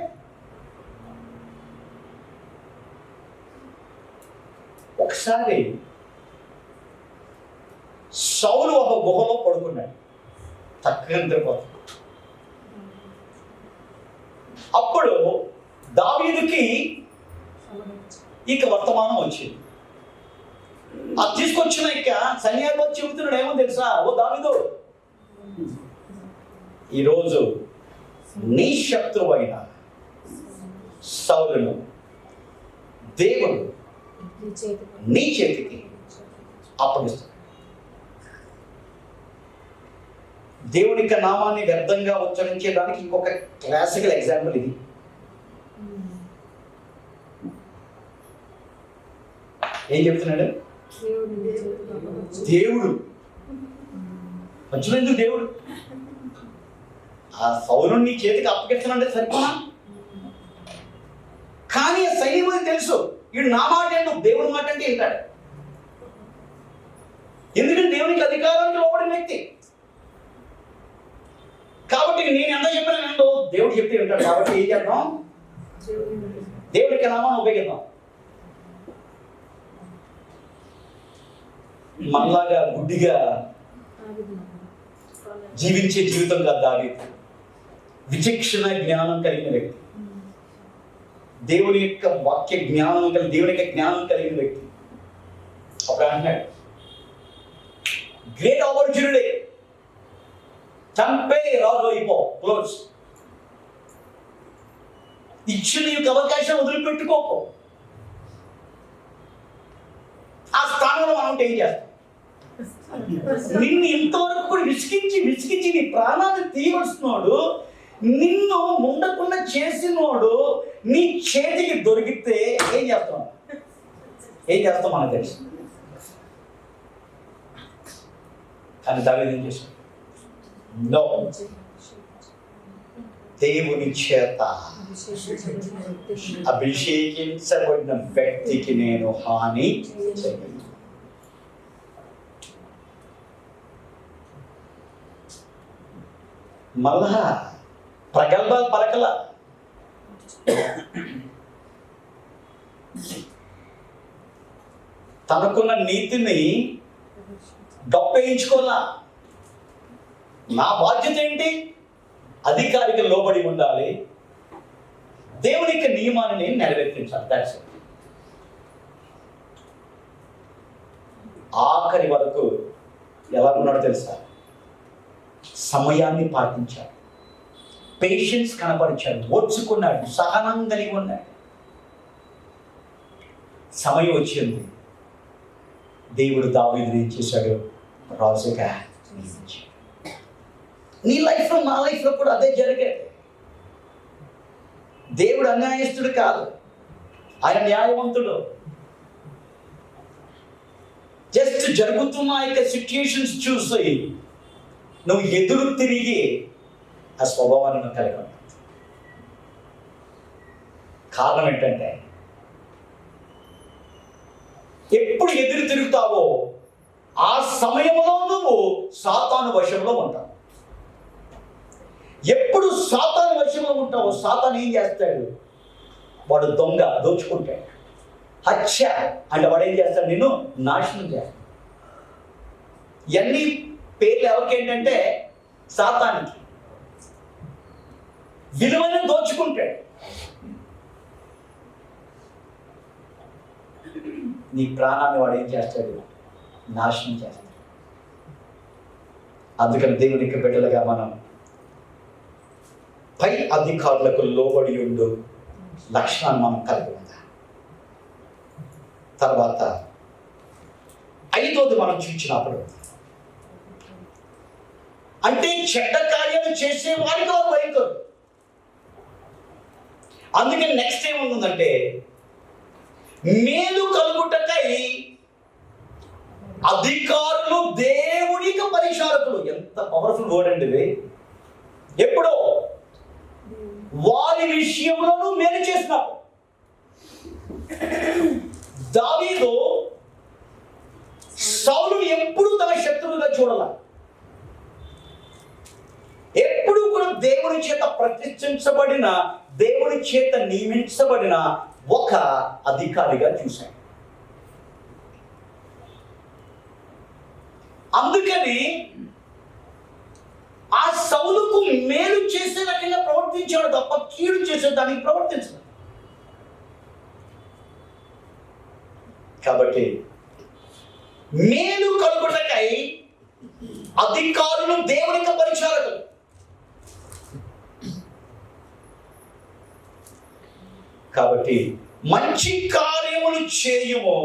ఒకసారి సౌలు ఒక గుహలో పడుకున్నాడు, చక్కగా నిద్రపోతాడు. అప్పుడు దావీదుకి ఇక వర్తమానం వచ్చింది. అది తీసుకొచ్చిన ఇక సైన్యాధిపతి చెబుతున్నాడు, ఏమో తెలుసా, ఓ దావీదు, ఈరోజు నీ శత్రువైన సౌలును దేవుడు నీ చేతికి అప్పగిస్తాడు. దేవుని యొక్క నామాన్ని వ్యర్థంగా ఉచ్చరించేదానికి ఇంకొక క్లాసికల్ ఎగ్జాంపుల్ ఇది. ఏం చెప్తున్నాడు? దేవుడు మధ్యలో ఎందుకు దేవుడు? ఆ సౌలుని నీ చేతికి అప్పగిస్తున్నాడే సరిపోనా? కానీ ఆ సైన్యం తెలుసు, వీడు నా మాట ఏంటో దేవుడి మాట అంటే వింటాడు. ఎందుకంటే దేవునికి అధికారానికి లోబడిన వ్యక్తి కాబట్టి నేను ఎంత చెప్పినా ఏంటో దేవుడు చెప్తే వింటాడు. కాబట్టి ఏం చేద్దాం? దేవుడికి నామాన్ని ఉపయోగిద్దాం. మనలాగా గుడ్డిగా జీవించే జీవితం కాదు దావీదు. విచక్షణ జ్ఞానం కలిగిన వ్యక్తి, దేవుని యొక్క వాక్య జ్ఞానం కలిగి, దేవుని యొక్క జ్ఞానం కలిగిన వ్యక్తి. అప్పుడు అంటున్నాడు, గ్రేట్ ఆపర్చునిటీ, చంపే రాజు అయిపో, క్లోజ్. ఇచ్చిన యొక్క అవకాశం వదిలిపెట్టుకోకు. ఆ స్థానంలో మనం ఏం చేస్తాం? నిన్ను ఇంతవరకు కూడా విసిగించి నీ ప్రాణాన్ని తీయవలసినోడు, నిన్ను ఉండకుండా చేసినోడు నీ చేతికి దొరికితే ఏం చేస్తాం మనకు తెలుసు. కానీ దావీదు ఏం చేశాడు? నో, దేవుని చేత అభిషేకించబడిన వ్యక్తికి నేను హాని చేయను. మళ్ళా ప్రగల్భాలు పలకల. తనకున్న నీతిని గొప్పయించుకోలా. నా బాధ్యత ఏంటి? అధికారికి లోబడి ఉండాలి, దేవుని యొక్క నియమాన్ని నేను నెరవేర్తించాలి. That's it. ఆఖరి వరకు ఎలా ఉన్నాడో తెలుసా? సమయాన్ని పాటించాడు, పేషెన్స్ కనపరిచాడు, ఓర్చుకున్నాడు, సహనం కలిగి ఉన్నాడు. సమయం వచ్చింది, దేవుడు దావీదుని ఏం చేశాడు? రాజుగా నియమించాడు. నీ లైఫ్లో, నా లైఫ్లో కూడా అదే జరిగేది. దేవుడు అన్యాయస్తుడు కాదు, ఆయన న్యాయవంతుడు. జస్ట్ జరుగుతున్న యొక్క సిచ్యుయేషన్స్ చూసి నువ్వు ఎదురు తిరిగి ఆ స్వభావాన్ని నువ్వు కలిగి ఉన్నావు. కారణం ఏంటంటే, ఎప్పుడు ఎదురు తిరుగుతావో ఆ సమయంలో నువ్వు సాతాను వశంలో ఉంటావు. ఎప్పుడు సాతాను వశంలో ఉంటావో సాతాను ఏం చేస్తాడు? వాడు దొంగ, దోచుకుంటాడు. హత్య అంటే వాడు ఏం చేస్తాడు? నిన్ను నాశనం చేస్తాడు. ఇవన్నీ పేర్లు ఎవరికి ఏంటంటే సాతానికి. విలువను దోచుకుంటాడు. నీ ప్రాణాన్ని వాడు ఏం చేస్తాడు? నాశనం చేస్తాడు. అందుకని దేవునికి బిడ్డలుగా మనం పై అధికారులకు లోబడి ఉండు లక్షణాన్ని మనం కలిగి ఉందా? తర్వాత 5వది మనం చూసినప్పుడు, అంటే చెడ్డ కార్యాలు చేసే వారికి వారు భయపడరు. అందుకే నెక్స్ట్ ఏముందంటే, మేలు కలుగుటకై అధికారులు దేవునికి పరిచారకులు. ఎంత పవర్ఫుల్ వర్డ్ అండి ఇది. ఎప్పుడో వారి విషయంలోనూ మేలు చేసినారు. దావీదు సౌలు ఎప్పుడు తన శత్రువుగా చూడాల, ఎప్పుడు కూడా దేవుని చేత ప్రతిష్ఠించబడిన, దేవుని చేత నియమించబడిన ఒక అధికారిగా చూశాడు. అందుకని ఆ సౌలుకు మేలు చేసే రకంగా ప్రవర్తించాడు తప్ప కీడు చేసే దానికి ప్రవర్తించడు. కాబట్టి మేలు కలుగుటకై అధికారులు దేవునికి పరిచారకులు. కాబట్టి మంచి కార్యములు చేయుము,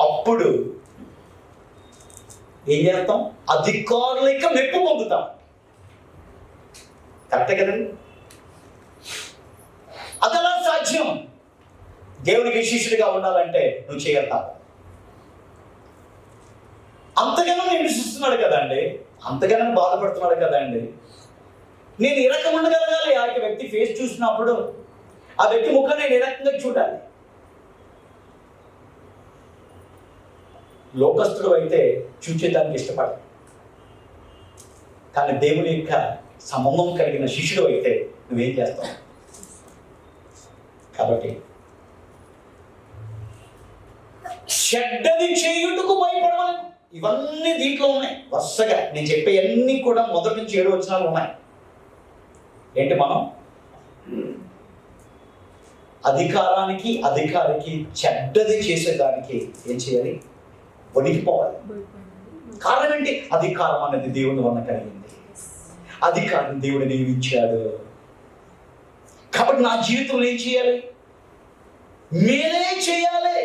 అప్పుడు ఏం చేస్తాం? అధికారులకి మెప్పు పొందుతాం. కరెక్టే కదండి? అదలా సాధ్యం. దేవునికి శిష్యుడిగా ఉండాలంటే నువ్వు చేయగలుగుతావు. అంతగానో హింసిస్తున్నాడు కదండి, అంతగానో బాధపడుతున్నాడు కదండి, నేను ఈ రకం ఉండగలగాలి. ఆ వ్యక్తి ఫేస్ చూసినప్పుడు ఆ వ్యక్తి ముఖం నేను ఏ రకంగా చూడాలి. లోకస్తుడు అయితే చూచేదానికి ఇష్టపడ, కానీ దేవుని యొక్క సంబంధం కలిగిన శిష్యుడు అయితే నువ్వేం చేస్తావు? కాబట్టి చెడ్డది చేయుటకు భయపడవాలి. ఇవన్నీ దీంట్లో ఉన్నాయి వరుసగా. నేను చెప్పే అన్ని కూడా మొదటి నుంచి 7 వచనాలు ఉన్నాయి. ఏంటి? మనం అధికారికి చెడ్డది చేసేదానికి ఏం చేయాలి? వణికిపోవాలి. కారణం ఏంటి? అధికారం అనేది దేవుని వల్ల కలిగింది. అధికారం దేవుడు నియమించాడు. కాబట్టి నా జీవితంలో ఏం చేయాలి? మేలే చేయాలి.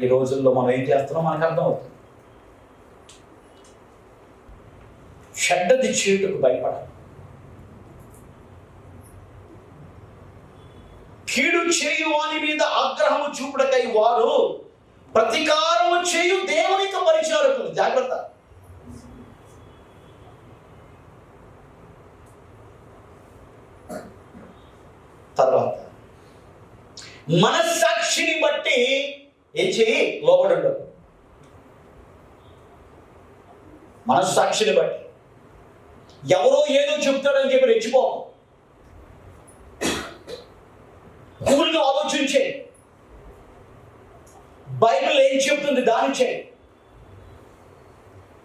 ఈ రోజుల్లో మనం ఏం చేస్తున్నాం మనకు అర్థమవుతుంది. చెడ్డది చేయుటకు భయపడాలి. కీడు చేయు వాని మీద ఆగ్రహము చూపుడకై వారు ప్రతీకారము చేయు దేవునికి పరిచారకులు. జాగ్రత్త. తర్వాత మనస్సాక్షిని బట్టి ఏం చేయి? లోబడి ఉండదు. మనస్సాక్షిని బట్టి ఎవరో ఏదో చెప్తాడని చెప్పి రెచ్చిపోకు. కూల్గా ఆలోచించే, బైబిల్ ఏం చెప్తుంది దాని చేయి.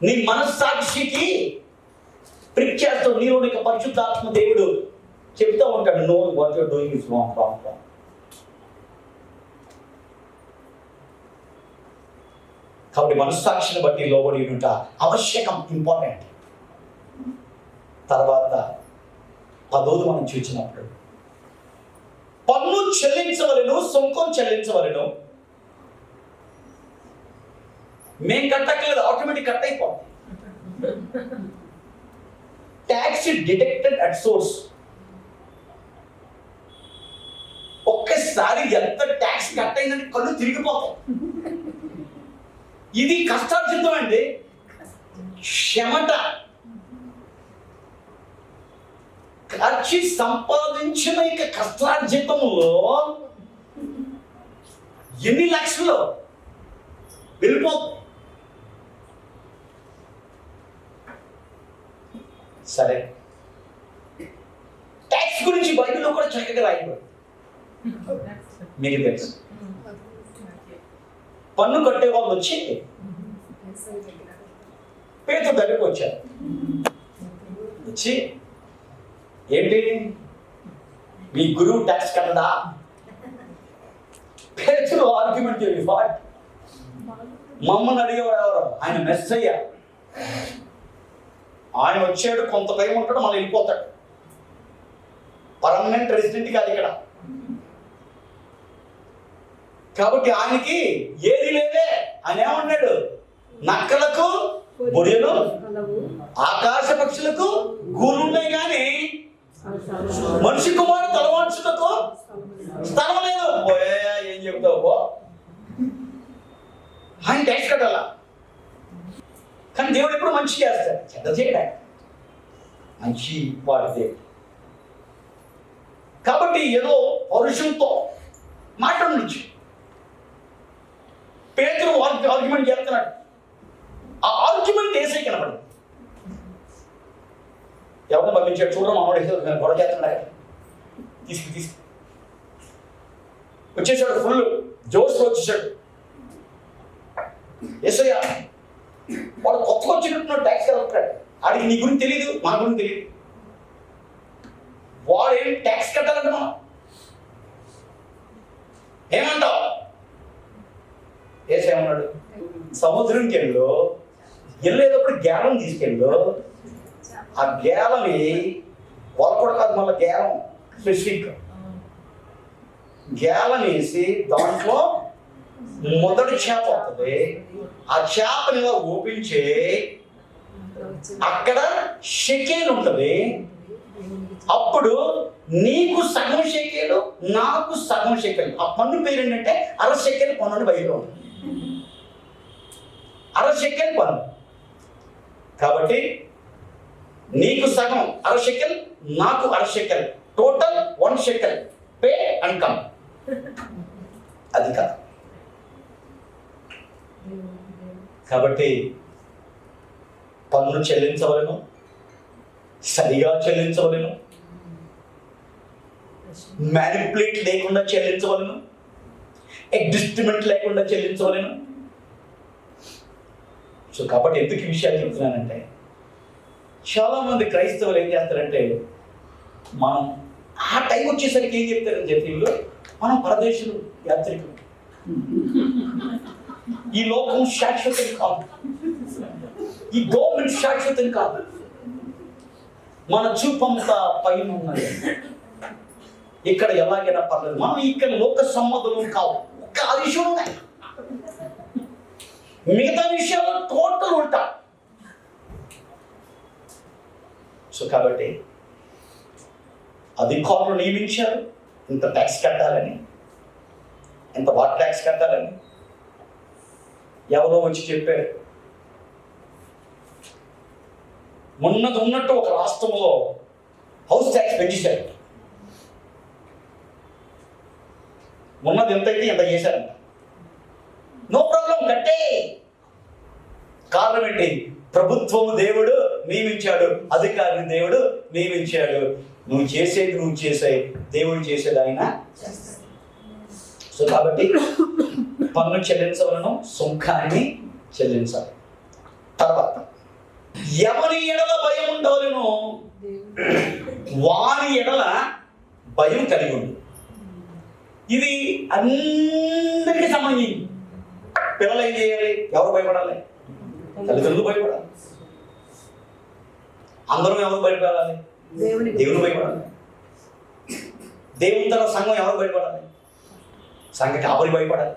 నీ మనస్సాక్షికి ప్రిక్ చేస్తావు. నీలోని పరిశుద్ధాత్మ దేవుడు చెప్తా ఉంటాడు, know what you're doing is wrong. కాబట్టి మనస్సాక్షిని బట్టి లోబడి ఉంట ఆవశ్యకం, ఇంపార్టెంట్. తర్వాత 10వ మనం చూసినప్పుడు, పన్ను చెల్లించవలను, సుంకం చెల్లించవలను. మేం కట్టట్లేదు, ఆటోమేటిక్ కట్ అయిపోతుంది. Tax deducted at source. ఒక్కసారి ఎంత ట్యాక్స్ కట్ అయిందంటే కళ్ళు తిరిగిపోతాయి. ఇది కష్టార్జితం అండి, క్షమట. ఖర్చు సంపాదించిన ఇక కష్టార్జితంలో ఎన్ని లక్షలు వెళ్ళిపోతుంది. సరే, ట్యాక్స్ గురించి బైబిల్లో కూడా చక్కగా రాయబడి మీకు తెలుసు. పన్ను కట్టే వాళ్ళు వచ్చి పేతురు దగ్గరికి వచ్చారు. వచ్చి, ఏంటి మీ గురువు ట్యాక్స్ కట్టడా? పేతురు ఆర్గ్యుమెంట్ చేయండి. మమ్మల్ని అడిగేవాడు ఎవరు? ఆయన మెస్సయ్య. ఆయన వచ్చాడు, కొంత టైం ఉంటాడు, మళ్ళీ వెళ్ళిపోతాడు. పర్మనెంట్ రెసిడెంట్ కాదు ఇక్కడ. కాబట్టి ఆయనకి ఏది లేదే. ఆయన ఏమన్నాడు? నక్కలకు బొరియలు, ఆకాశ పక్షులకు గూళ్ళు ఉన్నాయి, కానీ మనిషి కుమారుడు తలవాల్చుటకు స్థలం లేదు. ఏం చెబుతావు? ఆయన ట్యాక్స్ కట్టాలా? కానీ దేవుడు ఎప్పుడు మంచి చేస్తాడు, చెడ్డ చేయడా. మంచి వాడు దేవుడు. కాబట్టి ఏదో పౌరుషంతో మాట్లాడచ్చు. పేతురు ఆర్గ్యుమెంట్ చేస్తున్నాడు. ఆ ఆర్గ్యుమెంట్ ఏసై కనపడింది. ఎవరిని పంపించాడు? చూడడం మామూలు గొడవ చేస్తున్నాడు. తీసుకు వచ్చేసాడు, ఫుల్ జోష్లో వచ్చేసాడు. ఏసయ్య వాడు కొత్తగా వచ్చినట్టున్నాడు, ట్యాక్స్ కలెక్టర్. ఆడికి నీ గురించి తెలియదు, మన గురించి తెలియదు. వాడు ఏం ట్యాక్స్ కట్టాలంటే మనం ఏమంటావు? ఏసేమన్నాడు? సముద్రంకి వెళ్ళేటప్పుడు గేలం తీసుకెళ్ళు. ఆ గేలని వలకూడ కాదు, మళ్ళీ గేలం స్పెసిఫిక్ గేలం వేసి దాంట్లో మొదటి చేప వస్తుంది. ఆ చేపని ఓపించి అక్కడ షెకేల్ ఉంటుంది. అప్పుడు నీకు సగం షెకేలు, నాకు సగం షెకేలు. ఆ పన్ను పేరు ఏంటంటే అర షెకేలు పన్ను బయట ఉంటుంది. అర షెకేల్ పన్ను. కాబట్టి నీకు సగం అర షెకెల్, నాకు అర shekel, total 1 shekel pay and come. అది కాదు. కాబట్టి పన్ను చెల్లించవలను, సరిగా చెల్లించవలను, మ్యానిపులేట్ లేకుండా చెల్లించవలను, అడ్జస్ట్మెంట్ లేకుండా చెల్లించవలను. సో కాబట్టి ఎందుకు ఈ విషయాలు చెప్తున్నానంటే, చాలా మంది క్రైస్తవులు ఏం చేస్తారంటే, మనం ఆ టైం వచ్చేసరికి ఏం చెప్తారని చెప్పి వీళ్ళు, మనం పరదేశులు, యాత్రికులు, ఈ లోకం శాశ్వతం కాదు, ఈ గవర్నమెంట్ శాశ్వతం కాదు, మన చూపంతా పైన ఉన్నది, ఇక్కడ ఎలాగైనా పర్లేదు, మనం ఇక్కడ లోక సంబంధులు కావు. ఒక్క ఆ విషయం ఉన్నాయి, మిగతా విషయాల్లో టోటల్ ఉంటా. సో కాబట్టి అధికారులు నియమించారు, ఇంత ట్యాక్స్ కట్టాలని, ఇంత వాటర్ ట్యాక్స్ కట్టాలని. ఎవరో వచ్చి చెప్పారు, మొన్నది ఉన్నట్టు ఒక రాష్ట్రంలో హౌస్ ట్యాక్స్ పెంచేశారు. మొన్నది ఎంతైతే ఎంత చేశారంట. నో ప్రాబ్లం, కట్టే. కారణం ఏంటి? ప్రభుత్వము దేవుడు నియమించాడు, అధికారిని దేవుడు నియమించాడు. నువ్వు చేసేది నువ్వు చేసాయి, దేవుడు చేసేది ఆయన. సో కాబట్టి పన్ను చెల్లించవలను, సుంకాన్ని చెల్లించాలి. తర్వాత ఎవరి ఎడల భయం ఉండవలను, వారి ఎడల భయం కలిగి ఉండు. ఇది అందరికీ సంబంధించి. పిల్లలు ఏం చేయాలి? ఎవరు భయపడాలి? తల్లిదండ్రులు భయపడాలి. అందరం ఎవరు భయపడాలి? దేవుడు భయపడాలి. దేవుని తర్వాత సంఘం ఎవరు భయపడాలి? సంఘ కాపరి భయపడాలి.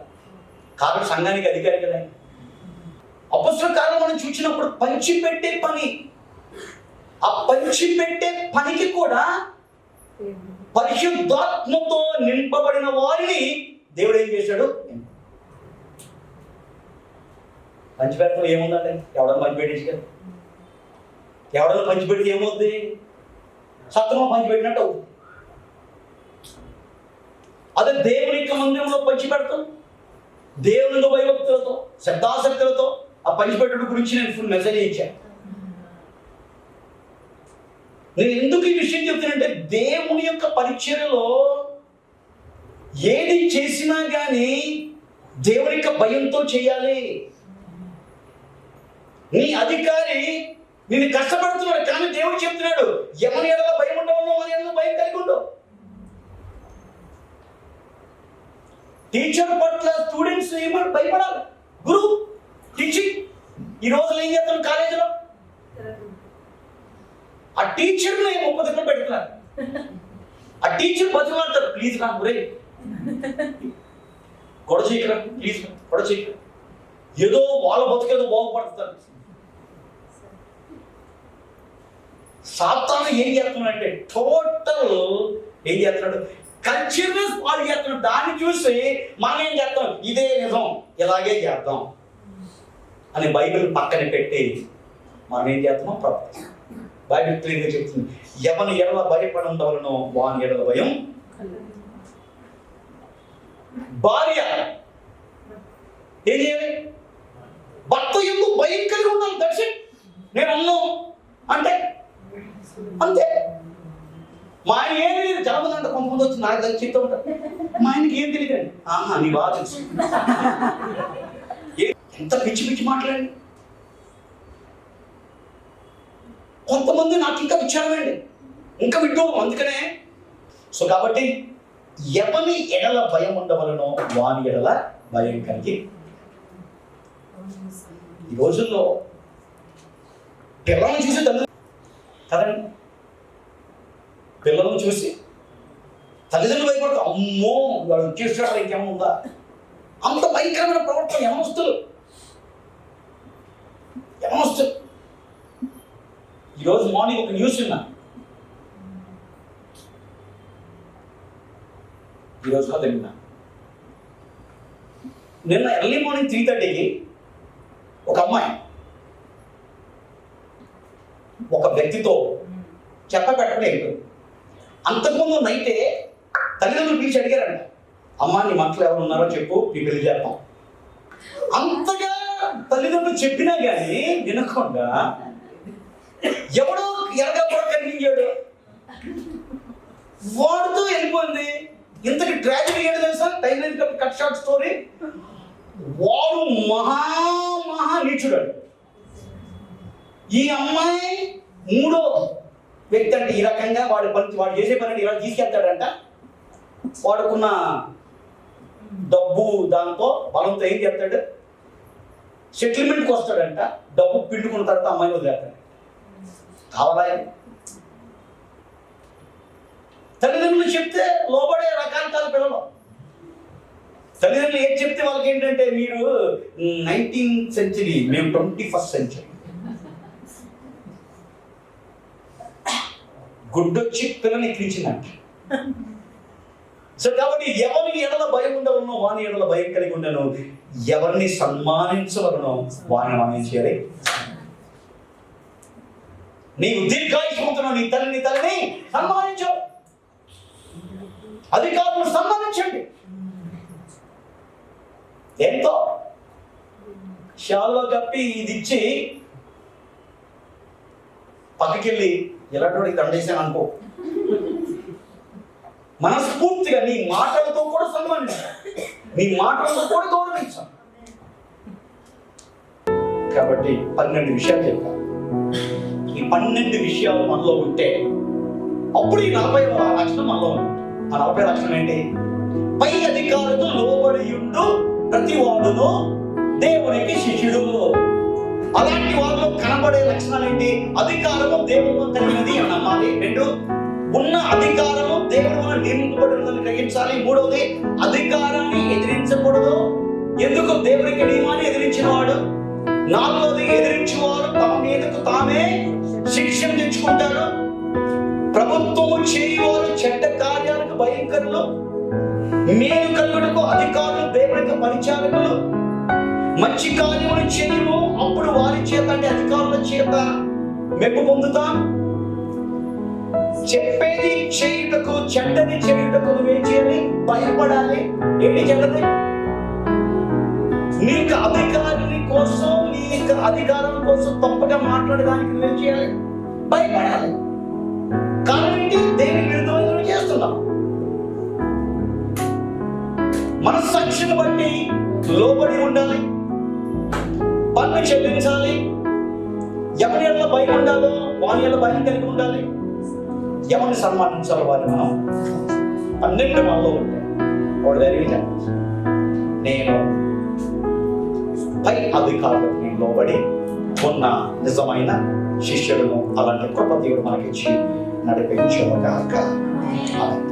కాబట్టి సంఘానికి అధికారి కదా. అపొస్తలుల కార్యాలు మనం చూసినప్పుడు పంచిపెట్టే పని, ఆ పంచిపెట్టే పనికి కూడా పరిశుద్ధాత్మతో నింపబడిన వారిని దేవుడు ఏం చేశాడు? పంచిపెట్టడం ఏముందండి? ఎవడన్నా పంచిపెట్టేసి కదా. ఎవడన్నా పంచిపెడితే ఏమవుద్ది? సత్రంలో పంచిపెట్టినట్టు అవుతుంది. అదే దేవుని యొక్క మందిరంలో పంచిపెడతాం, దేవుని భయభక్తులతో, శ్రద్ధాశక్తులతో ఆ పంచిపెట్టడం గురించి నేను ఫుల్ మెసేజ్ ఇచ్చాను. నేను ఎందుకు ఈ విషయం చెప్తానంటే, దేవుని యొక్క పరిచర్యలో ఏది చేసినా కానీ దేవుని యొక్క భయంతో చేయాలి. నీ అధికారి నిన్ను కష్టపడుతున్నాడు, కానీ దేవుడు చెప్తున్నాడు, ఎవరి ఎడల భయం ఉండవు, మన ఎడల భయం కలిగి ఉండు. టీచర్ పట్ల స్టూడెంట్స్ ఏమని భయపడాలి? గురువు టీచింగ్ ఈ రోజులో ఏం చేస్తాను కాలేజీలో? ఆ టీచర్ని 30 దగ్గర పెడుతున్నారు. ఆ టీచర్ బతుకులాడతారు, ప్లీజ్ రా ఒరే గొడవ చేయకరా, ప్లీజ్ గొడవ చేయకరా. ఏదో వాళ్ళ బతుకేదో బాగుపడుతారు. సాతాను ఏం చేస్తున్నాడంటే టోటల్ ఏం చేస్తున్నాడు, కల్చర్ని పాడు చేస్తున్నాడు. దాన్ని చూసి మనం ఏం చేస్తాం, ఇదే నిజం ఇలాగే చేద్దాం అని బైబిల్ పక్కన పెట్టి మనం ఏం చేస్తున్నాం ప్రవర్తిస్తాం. బైబిల్ క్లియర్గా చెప్తుంది, ఎవని ఎడల భయపడి ఉండవలనో వాని ఎడల భయం. భార్య ఏం చేయాలి? భర్త ఎందుకు భయం కలిగి ఉండాలి. దర్శన్ నేను అన్నాను అంటే అంతే. మా ఆయన ఏం తెలియదు, చాలా మంది అంటే కొంతమంది వచ్చి నాకు దగ్గర చెప్తూ ఉంటారు, మా ఆయనకి ఏం తెలియదండి. ఆహా, నీ బాగా తెలుసు. ఎంత పిచ్చి పిచ్చి మాట్లాడండి. కొంతమంది నాకు ఇంకా విచారమండి, ఇంకా విడ్డోం. అందుకనే సో కాబట్టి ఎవని ఎడల భయం ఉండవలనో వాని ఎడల భయం కలిగి. ఈ రోజుల్లో పిల్లలను చూసి తల్లి కదండి, పిల్లలను చూసి తల్లిదండ్రులు భయపడతారు. అమ్మో వాడు వచ్చేసాడు, ఇంకేమో ఉందా, అంత భయంకరమైన ప్రవర్తన. యమనస్తులు ఈరోజు మార్నింగ్ ఒక న్యూస్ విన్నా, ఈరోజు కాదు విన్నా. నిన్న ఎర్లీ మార్నింగ్ 3:30కి ఒక అమ్మాయి ఒక వ్యక్తితో చెప్పబెట్టలేదు. అంతకుముందు నైటే తల్లిదండ్రులు పిలిచి అడిగారంట, అమ్మ నీ మనసులో ఎవరు ఉన్నారో చెప్పు, నీ పెళ్లి చేద్దాం. అంతగా తల్లిదండ్రులు చెప్పినా కానీ వినకుండా ఎవడో ఎరగప్పుడు కనిపించాడు, వాడుతూ వెళ్ళిపోయింది. ఇంతకి ట్రాజడీ ఏంటి తెలుసా? టైం లేదు, కట్ షార్ట్ స్టోరీ. వాడు మహా నీచుడు. ఈ అమ్మాయి మూడో వ్యక్తి అంటే ఈ రకంగా వాడు చేసే పని ఇలా తీసుకెళ్తాడంట. వాడుకున్న డబ్బు దాంతో బలంతో ఏం చేస్తాడు, సెటిల్మెంట్కి వస్తాడంట. డబ్బు పిండుకున్న తర్వాత అమ్మాయిని వదిలేస్తాడు. కావాలా? తల్లిదండ్రులు చెప్తే లోబడే రకాలు కాదు పిల్లలు. తల్లిదండ్రులు ఏం చెప్తే వాళ్ళకి ఏంటంటే, మీరు 19th century, మేము 21st century. గుడ్డొచ్చి పిల్లని ఎక్కించిందంట. సో కాబట్టి ఎవరిని ఎడల భయం ఉండవలనో వాని ఎడల భయం కలిగి ఉండను, ఎవరిని సన్మానించవలనో వారిని మనం ఏం చేయాలి? నీవు దీర్ఘాయుష్మంతున్నావు, నీ తల్లిని సన్మానించు. అధికారులను సన్మానించండి. ఎంతో షాల్లో కప్పి ఇది ఇచ్చి పక్కకెళ్ళి ఎలాంటి దండేసాను అనుకో. మనస్ఫూర్తిగా నీ మాటలతో కూడా సన్మానించాలి, నీ మాటలతో కూడా గౌరవించాలి. కాబట్టి 12 విషయాలు చెప్పాను. ఈ 12 విషయాలు మనలో ఉంటే అప్పుడు ఈ 40వ లక్షణం మనలో ఉంది. ఆ 40వ లక్షణం ఏంటి? పై అధికారులతో లోబడి ఉండు ప్రతి వాడును దేవునికి శిష్యుడు. అలాంటి వాళ్ళలో కనబడే లక్షణాలు ఏంటి? అధికారము దేవుడు కలిగినది అని నమ్మాలి. 2, ఉన్న అధికారము దేవుడు వలన నియమించబడినదని గ్రహించాలి. 3వది, అధికారాన్ని ఎదిరించకూడదు. ఎందుకు? దేవునికి నియమాన్ని ఎదిరించిన వాడు. 4వది, ఎదిరించేవారు తమ మీదకు తామే శిక్షణ తెచ్చుకుంటారు. ప్రభుత్వము చేయవారు చెడ్డ కార్యాలకు భయంకరులు. మేలు కలుగుటకు అధికారులు దేవునికి పరిచారకులు. మంచి కార్యములు చేయము, అప్పుడు వారి చేత అంటే అధికారుల చేత మెప్పు పొందుతాం. చెప్పేది చేయుటకు, చెడ్డది చేయుటకు నువ్వేం చేయాలి? భయపడాలి. ఏంటి చెడ్డది? నీకు అధికారిని కోసం, నీ యొక్క అధికారం కోసం తప్పగా మాట్లాడడానికి నువ్వేం చేయాలి? భయపడాలి. కారణం ఏంటి? దేనికి విరుద్ధమైన చేస్తున్నాం. మనస్సాక్షిని బట్టి లోబడి ఉండాలి, పన్ను చెల్లించాలి. ఎవరి ఎడల భయం ఉండాలో వారి ఎడల భయం కలిగి ఉండాలి. ఎవరిని సన్మానించాలో వారిని మనం 12 మనలో ఉంటాయి. వాడు ధైర్యంగా నేను పై అధికారులకు నేను లోబడి ఉన్న నిజమైన శిష్యులను అలాంటి కృప దేవుడు మనకిచ్చి నడిపించును గాక. ఆమేన్.